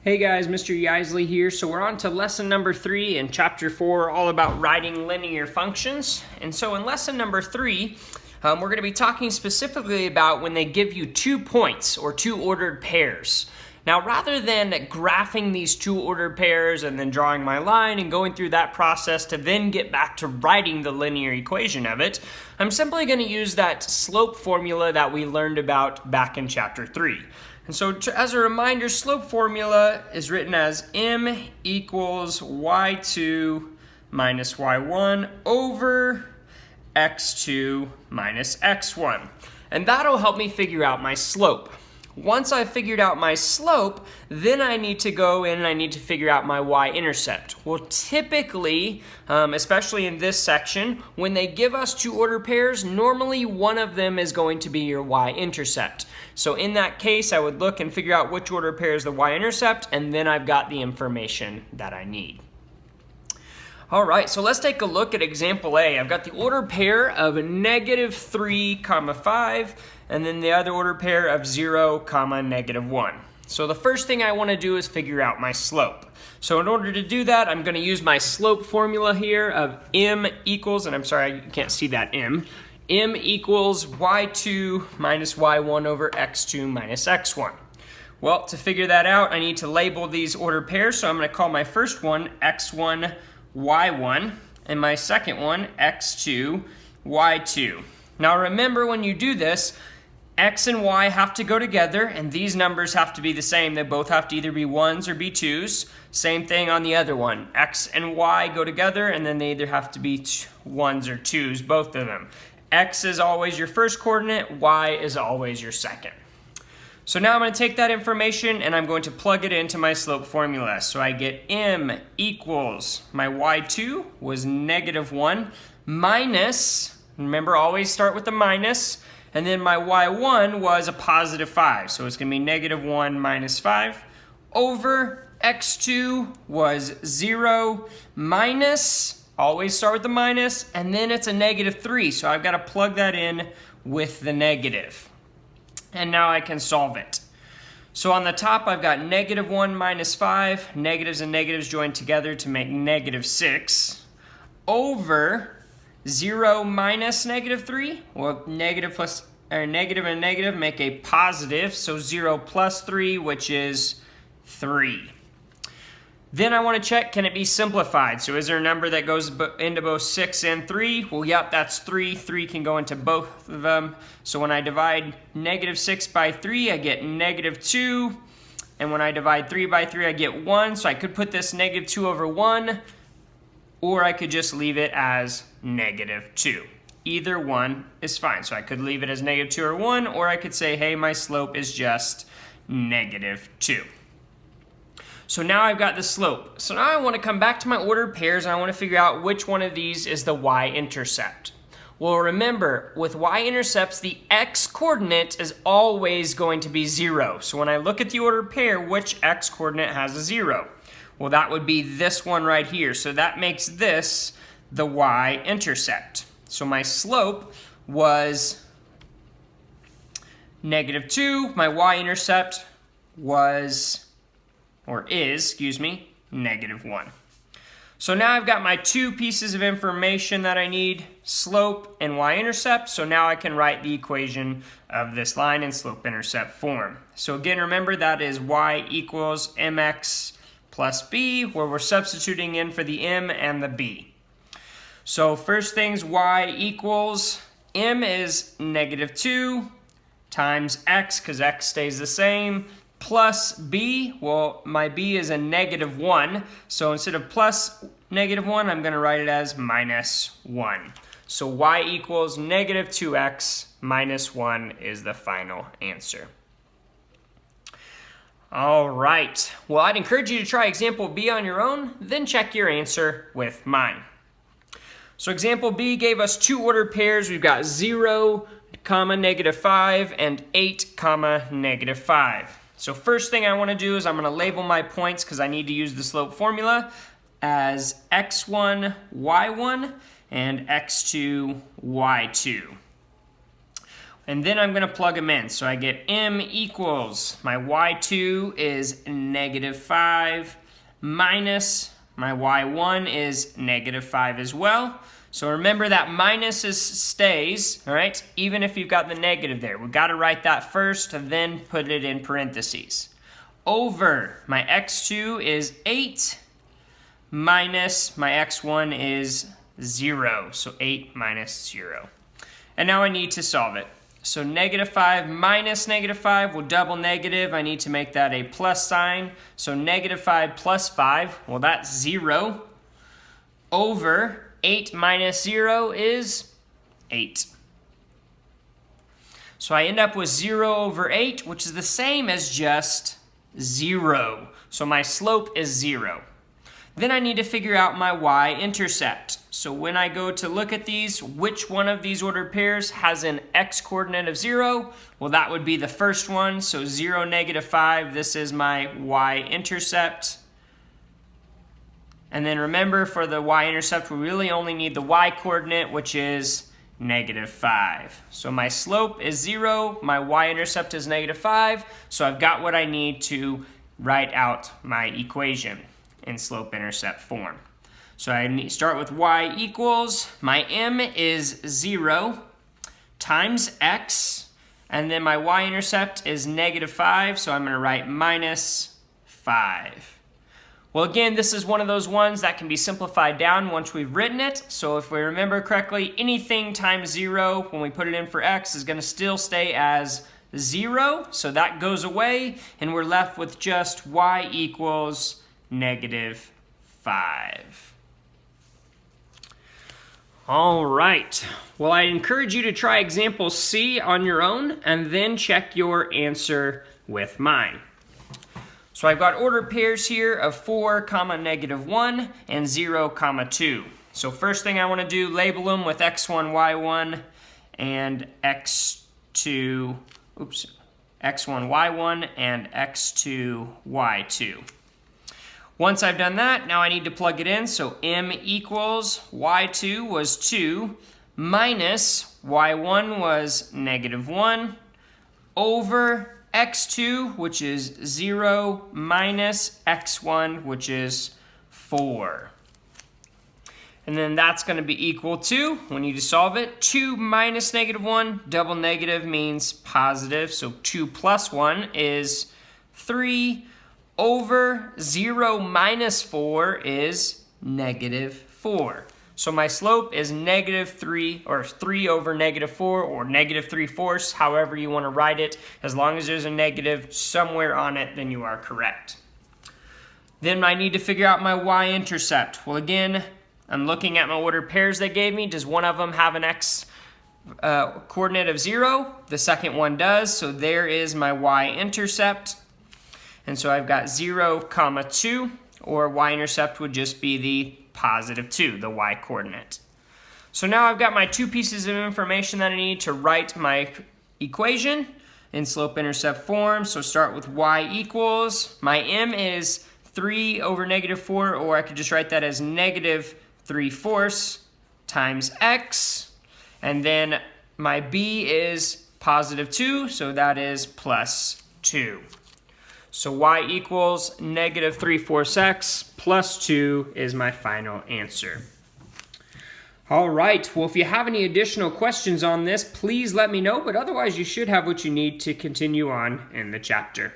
Hey guys, Mr. Yisley here. So we're on to lesson number 3 in chapter 4, all about writing linear functions. And so in lesson number 3, we're going to be talking specifically about when they give you 2 points or 2 ordered pairs. Now, rather than graphing these 2 ordered pairs and then drawing my line and going through that process to then get back to writing the linear equation of it, I'm simply going to use that slope formula that we learned about back in chapter 3. And so as a reminder, slope formula is written as m equals y2 minus y1 over x2 minus x1. And that'll help me figure out my slope. Once I've figured out my slope, then I need to go in and I need to figure out my y-intercept. Well, typically, especially in this section, when they give us 2 ordered pairs, normally one of them is going to be your y-intercept. So in that case, I would look and figure out which ordered pair is the y-intercept, and then I've got the information that I need. All right, so let's take a look at example A. I've got the ordered pair of -3, 5, and then the other ordered pair of 0, -1. So the first thing I want to do is figure out my slope. So in order to do that, I'm going to use my slope formula here of m equals, and I'm sorry, you can't see that m equals y2 minus y1 over x2 minus x1. Well, to figure that out, I need to label these ordered pairs, so I'm going to call my first one x1, y1, and my second one x2, y2. Now remember, when you do this, x and y have to go together, and these numbers have to be the same. They both have to either be 1s or be 2s. Same thing on the other one. X and y go together, and then they either have to be 1s or 2s, both of them. X is always your first coordinate, y is always your second. So now I'm going to take that information and I'm going to plug it into my slope formula. So I get m equals, my y2 was -1 minus, remember always start with the minus, and then my y1 was a +5. So it's going to be -1 minus 5 over x2 was 0 minus, always start with the minus, and then it's a -3. So I've got to plug that in with the negative. And now I can solve it. So on the top, I've got -1 minus 5, negatives and negatives joined together to make -6, over 0 minus -3. Well, negative and negative make a positive, so 0 plus 3, which is 3. Then I want to check, can it be simplified? So is there a number that goes into both 6 and 3? Well, yep, that's 3. 3 can go into both of them. So when I divide -6 by 3, I get -2. And when I divide 3 by 3, I get 1. So I could put this -2 over 1, or I could just leave it as -2. Either one is fine. So I could leave it as -2 or 1, or I could say, hey, my slope is just -2. So now I've got the slope. So now I want to come back to my ordered pairs and I want to figure out which one of these is the y-intercept. Well, remember, with y-intercepts, the x-coordinate is always going to be 0. So when I look at the ordered pair, which x-coordinate has a 0? Well, that would be this one right here. So that makes this the y-intercept. So my slope was -2. My y-intercept was, or is, -1. So now I've got my 2 pieces of information that I need, slope and y-intercept. So now I can write the equation of this line in slope-intercept form. So again, remember that is y equals mx plus b, where we're substituting in for the m and the b. So first things, y equals, m is -2 times x, because x stays the same, plus b, well, my b is a -1, so instead of plus -1, I'm going to write it as -1. So y equals -2x minus 1 is the final answer. All right, well, I'd encourage you to try example B on your own, then check your answer with mine. So example B gave us 2 ordered pairs. We've got 0, -5 and 8, -5. So first thing I want to do is I'm going to label my points because I need to use the slope formula as x1, y1, and x2, y2. And then I'm going to plug them in. So I get m equals, my y2 is -5 minus my y1 is -5 as well. So remember that minus stays, all right, even if you've got the negative there. We've got to write that first and then put it in parentheses. Over my x2 is 8 minus my x1 is 0. So 8 minus 0. And now I need to solve it. So -5 minus -5 will double negative. I need to make that a plus sign. So -5 plus 5, well, that's 0. Over 8 minus 0 is 8. So I end up with 0 over 8, which is the same as just 0. So my slope is 0. Then I need to figure out my y-intercept. So when I go to look at these, which one of these ordered pairs has an x-coordinate of 0? Well, that would be the first one. So 0, -5, this is my y-intercept. And then remember, for the y-intercept, we really only need the y-coordinate, which is -5. So my slope is 0, my y-intercept is -5, so I've got what I need to write out my equation in slope-intercept form. So I start with y equals, my m is 0 times x, and then my y-intercept is -5, so I'm going to write -5. Well, again, this is one of those ones that can be simplified down once we've written it. So if we remember correctly, anything times 0, when we put it in for x, is going to still stay as 0. So that goes away, and we're left with just y equals -5. All right. Well, I encourage you to try example C on your own, and then check your answer with mine. So I've got ordered pairs here of 4, -1 and 0, 2. So first thing I want to do, label them with x1, y1 and x2, x1, y1 and x2, y2. Once I've done that, now I need to plug it in. So m equals, y2 was 2 minus y1 was -1 over x2, which is 0, minus x1, which is 4. And then that's going to be equal to, when you solve it, 2 minus -1, double negative means positive, so 2 plus 1 is 3, over 0 minus 4 is -4. So my slope is -3, or 3 over -4, or -3/4, however you want to write it. As long as there's a negative somewhere on it, then you are correct. Then I need to figure out my y-intercept. Well, again, I'm looking at my ordered pairs they gave me. Does one of them have an x coordinate of 0? The second one does, so there is my y-intercept. And so I've got 0, 2, or y-intercept would just be the +2, the y-coordinate. So now I've got my two pieces of information that I need to write my equation in slope-intercept form. So start with y equals, my m is 3 over -4, or I could just write that as -3/4 times x. And then my b is +2, so that is +2. So y equals -3/4 x plus 2 is my final answer. All right, well, if you have any additional questions on this, please let me know, but otherwise you should have what you need to continue on in the chapter.